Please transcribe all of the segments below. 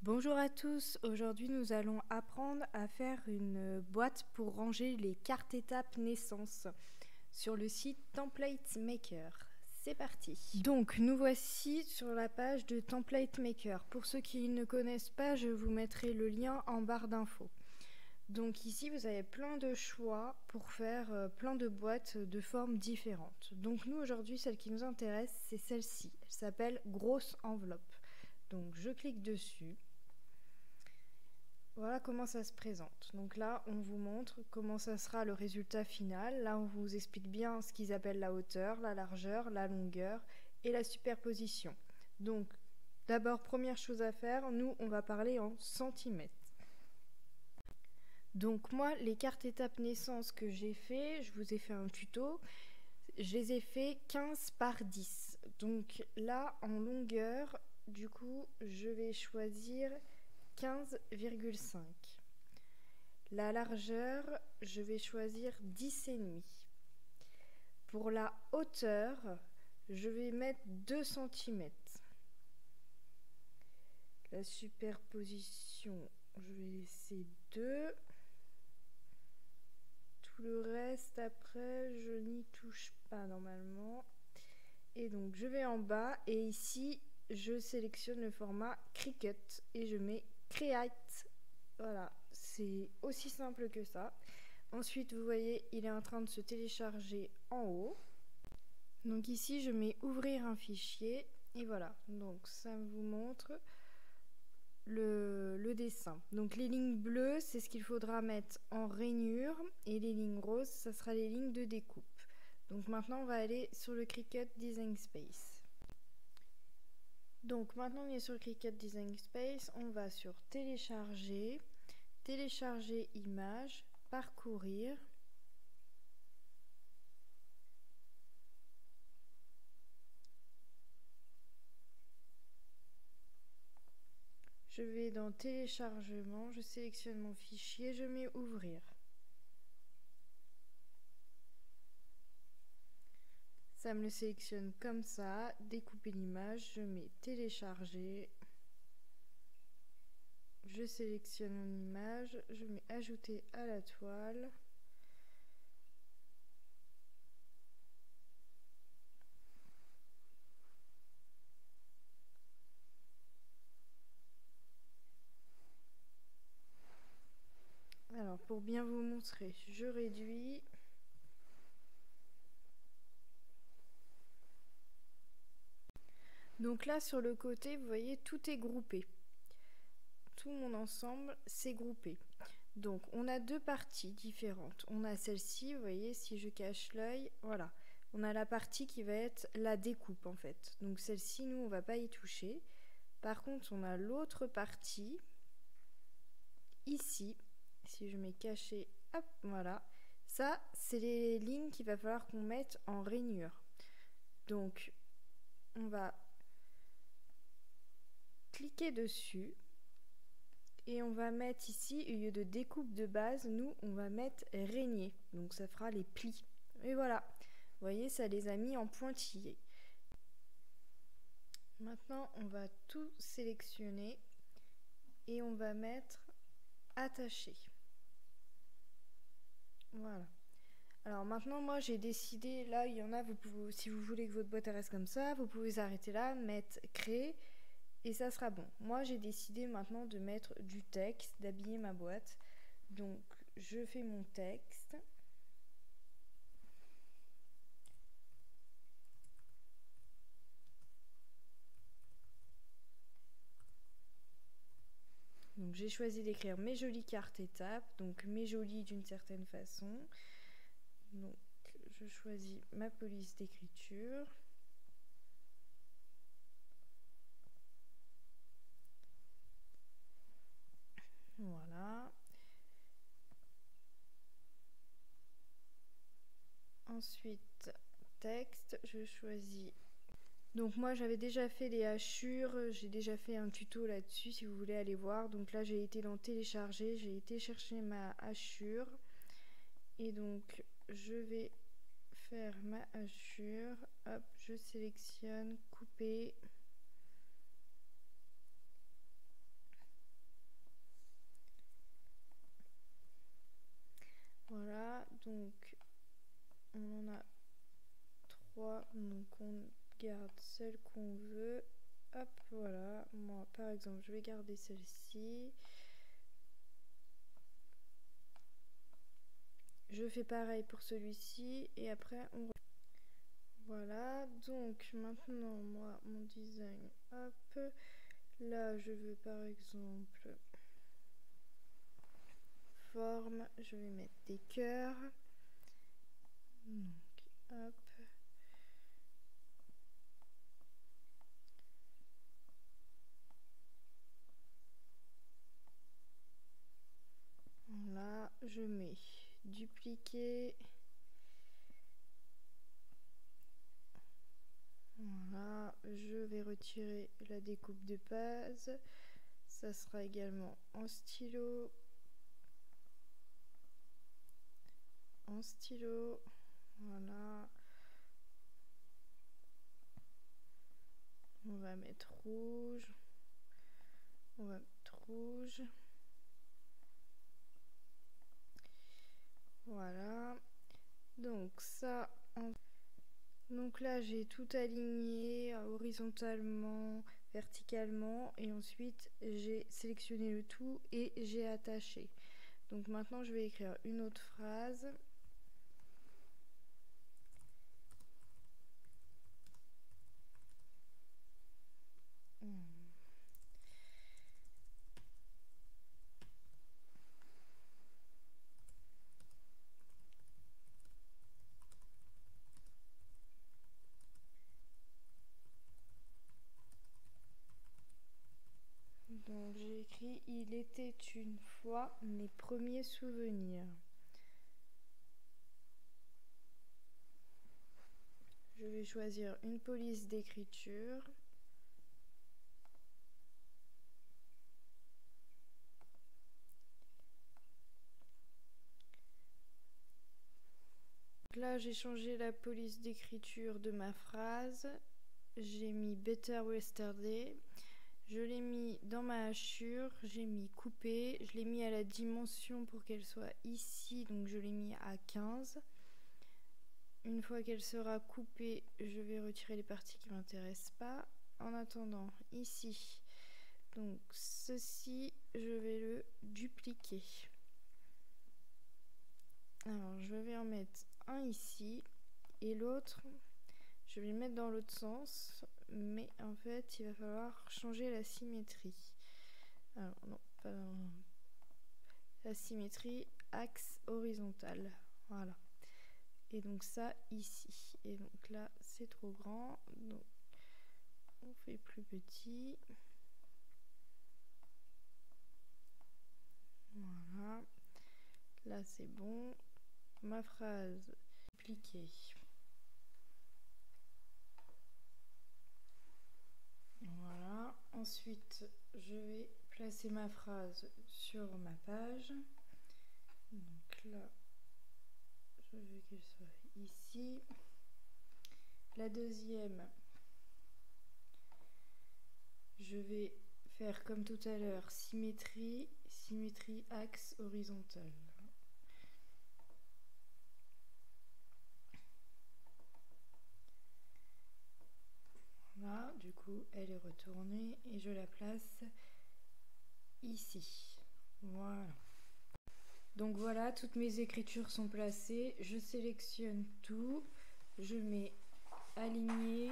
Bonjour à tous, aujourd'hui nous allons apprendre à faire une boîte pour ranger les cartes étapes naissance sur le site Template Maker. C'est parti. Donc nous voici sur la page de Template Maker. Pour ceux qui ne connaissent pas, je vous mettrai le lien en barre d'infos. Donc ici vous avez plein de choix pour faire plein de boîtes de formes différentes. Donc nous aujourd'hui celle qui nous intéresse c'est celle-ci, elle s'appelle grosse enveloppe. Donc je clique dessus. Voilà comment ça se présente. Donc là, on vous montre comment ça sera le résultat final. Là, on vous explique bien ce qu'ils appellent la hauteur, la largeur, la longueur et la superposition. Donc, d'abord, première chose à faire, nous, on va parler en centimètres. Donc moi, les cartes étapes naissance que j'ai fait, je vous ai fait un tuto, je les ai fait 15 par 10. Donc là, en longueur, du coup, je vais choisir 15,5. La largeur, je vais choisir 10,5. Pour la hauteur, je vais mettre 2 cm. La superposition, je vais laisser 2. Tout le reste, après, je n'y touche pas normalement. Et donc, je vais en bas et ici, je sélectionne le format Cricut et je mets Create. Voilà, c'est aussi simple que ça. Ensuite, vous voyez, il est en train de se télécharger en haut. Donc ici, je mets ouvrir un fichier et voilà. Donc ça vous montre le dessin. Donc les lignes bleues, c'est ce qu'il faudra mettre en rainure et les lignes roses, ça sera les lignes de découpe. Donc maintenant, on va aller sur le Cricut Design Space. Donc maintenant, on est sur le Cricut Design Space, on va sur télécharger, télécharger image, parcourir. Je vais dans téléchargement, je sélectionne mon fichier, je mets ouvrir. Ça me le sélectionne comme ça, découper l'image, je mets télécharger. Je sélectionne mon image, je mets ajouter à la toile. Alors pour bien vous montrer, je réduis. Donc là sur le côté, vous voyez, tout est groupé. Tout mon ensemble, c'est groupé. Donc on a deux parties différentes. On a celle-ci, vous voyez, si je cache l'œil, voilà. On a la partie qui va être la découpe en fait. Donc celle-ci, nous, on va pas y toucher. Par contre, on a l'autre partie, ici. Si je mets caché, hop, voilà. Ça, c'est les lignes qu'il va falloir qu'on mette en rainure. Donc, on va cliquer dessus. Et on va mettre ici, au lieu de découpe de base, nous, on va mettre régner. Donc, ça fera les plis. Et voilà. Vous voyez, ça les a mis en pointillés. Maintenant, on va tout sélectionner. Et on va mettre attaché. Voilà. Alors maintenant, moi, j'ai décidé, là, il y en a, vous pouvez, si vous voulez que votre boîte reste comme ça, vous pouvez arrêter là, mettre créer. Et ça sera bon. Moi, j'ai décidé maintenant de mettre du texte, d'habiller ma boîte. Donc, je fais mon texte. Donc, j'ai choisi d'écrire mes jolies cartes étapes. Donc, mes jolies d'une certaine façon. Donc, je choisis ma police d'écriture. Voilà. Ensuite, texte, je choisis. Donc moi j'avais déjà fait les hachures, j'ai déjà fait un tuto là-dessus si vous voulez aller voir. Donc là j'ai été dans télécharger, j'ai été chercher ma hachure. Et donc je vais faire ma hachure. Hop, je sélectionne, couper. Donc on en a 3, donc on garde celle qu'on veut. Hop, voilà. Moi par exemple je vais garder celle-ci. Je fais pareil pour celui-ci et après on... Voilà, donc maintenant moi mon design, hop, là je veux par exemple forme, je vais mettre des cœurs, donc hop, là je mets dupliquer, voilà, je vais retirer la découpe de base, ça sera également en stylo, voilà, on va mettre rouge, voilà, donc ça, donc là j'ai tout aligné horizontalement, verticalement, et ensuite j'ai sélectionné le tout et j'ai attaché. Donc maintenant je vais écrire une autre phrase. Donc j'ai écrit « Il était une fois mes premiers souvenirs ». Je vais choisir une police d'écriture. Là j'ai changé la police d'écriture de ma phrase. J'ai mis Better Yesterday. Je l'ai mis dans ma hachure, j'ai mis couper, je l'ai mis à la dimension pour qu'elle soit ici, donc je l'ai mis à 15. Une fois qu'elle sera coupée, je vais retirer les parties qui ne m'intéressent pas. En attendant, ici, donc ceci, je vais le dupliquer. Alors je vais en mettre un ici et l'autre, je vais le mettre dans l'autre sens. Mais en fait il va falloir changer la symétrie. Alors non, pas la symétrie axe horizontal, voilà, et donc ça ici, et donc là c'est trop grand, donc on fait plus petit, voilà, là c'est bon, ma phrase dupliquée. Voilà, ensuite je vais placer ma phrase sur ma page. Donc là, je veux qu'elle soit ici. La deuxième, je vais faire comme tout à l'heure, symétrie, symétrie axe horizontal. Voilà, du coup elle est retournée et je la place ici. Voilà. Donc voilà, toutes mes écritures sont placées. Je sélectionne tout, je mets aligné,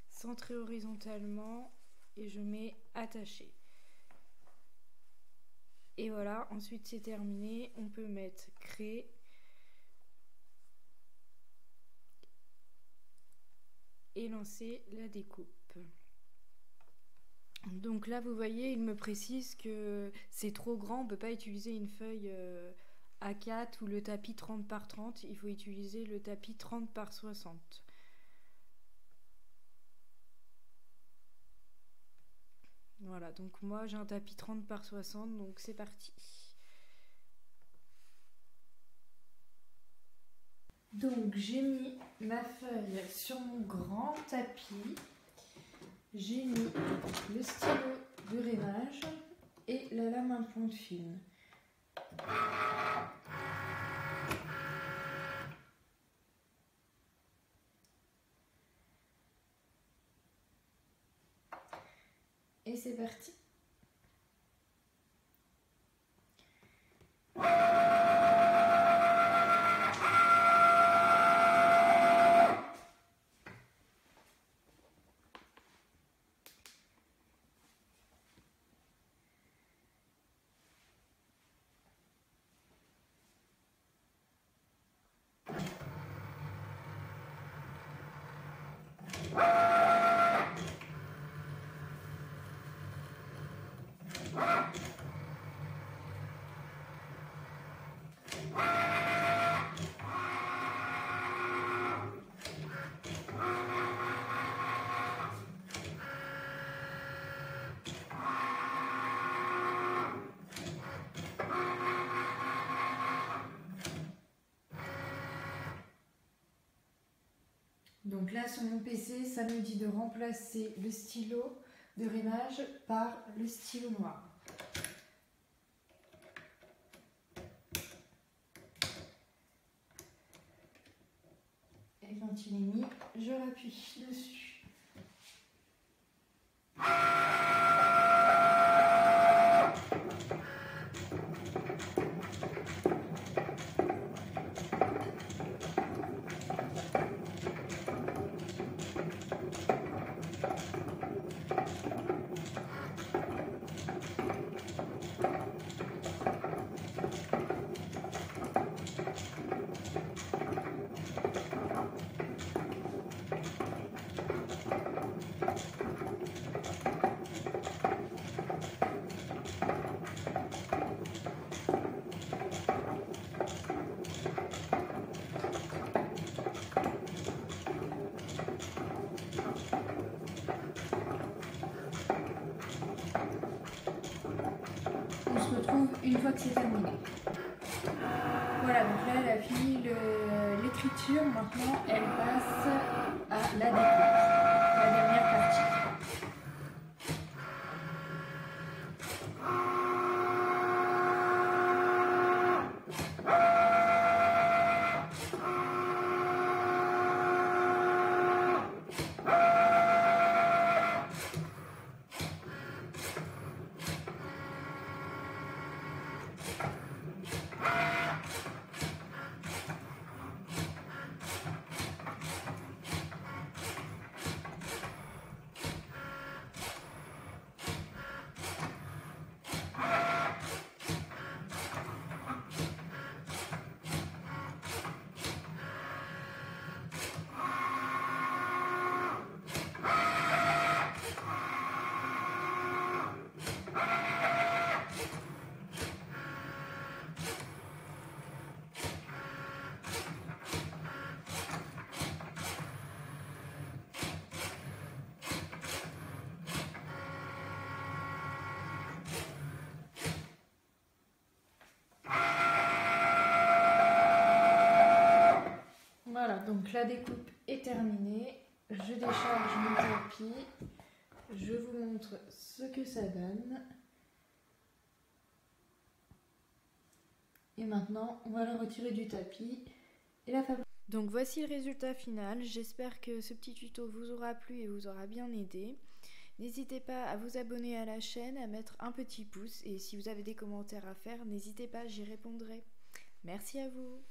centré horizontalement et je mets attaché. Et voilà, ensuite c'est terminé. On peut mettre créer et lancer la découpe. Donc là vous voyez, il me précise que c'est trop grand, on ne peut pas utiliser une feuille A4 ou le tapis 30 par 30, il faut utiliser le tapis 30 par 60. Voilà, donc moi j'ai un tapis 30 par 60, donc c'est parti. Donc j'ai mis ma feuille sur mon grand tapis. J'ai mis le stylo de rainage et la lame à pointe fine. c'est parti. Donc là sur mon PC, ça me dit de remplacer le stylo de rimage par le stylo noir. Et quand il est mis, je rappuie dessus. On se retrouve une fois que c'est terminé. Voilà, donc là elle a fini l'écriture, maintenant elle passe à la découpe, la dernière partie. Voilà, donc la découpe est terminée. Je décharge mon tapis. Je vous montre ce que ça donne. Et maintenant, on va le retirer du tapis et la fabriquer. Donc voici le résultat final. J'espère que ce petit tuto vous aura plu et vous aura bien aidé. N'hésitez pas à vous abonner à la chaîne, à mettre un petit pouce et si vous avez des commentaires à faire, n'hésitez pas, j'y répondrai. Merci à vous.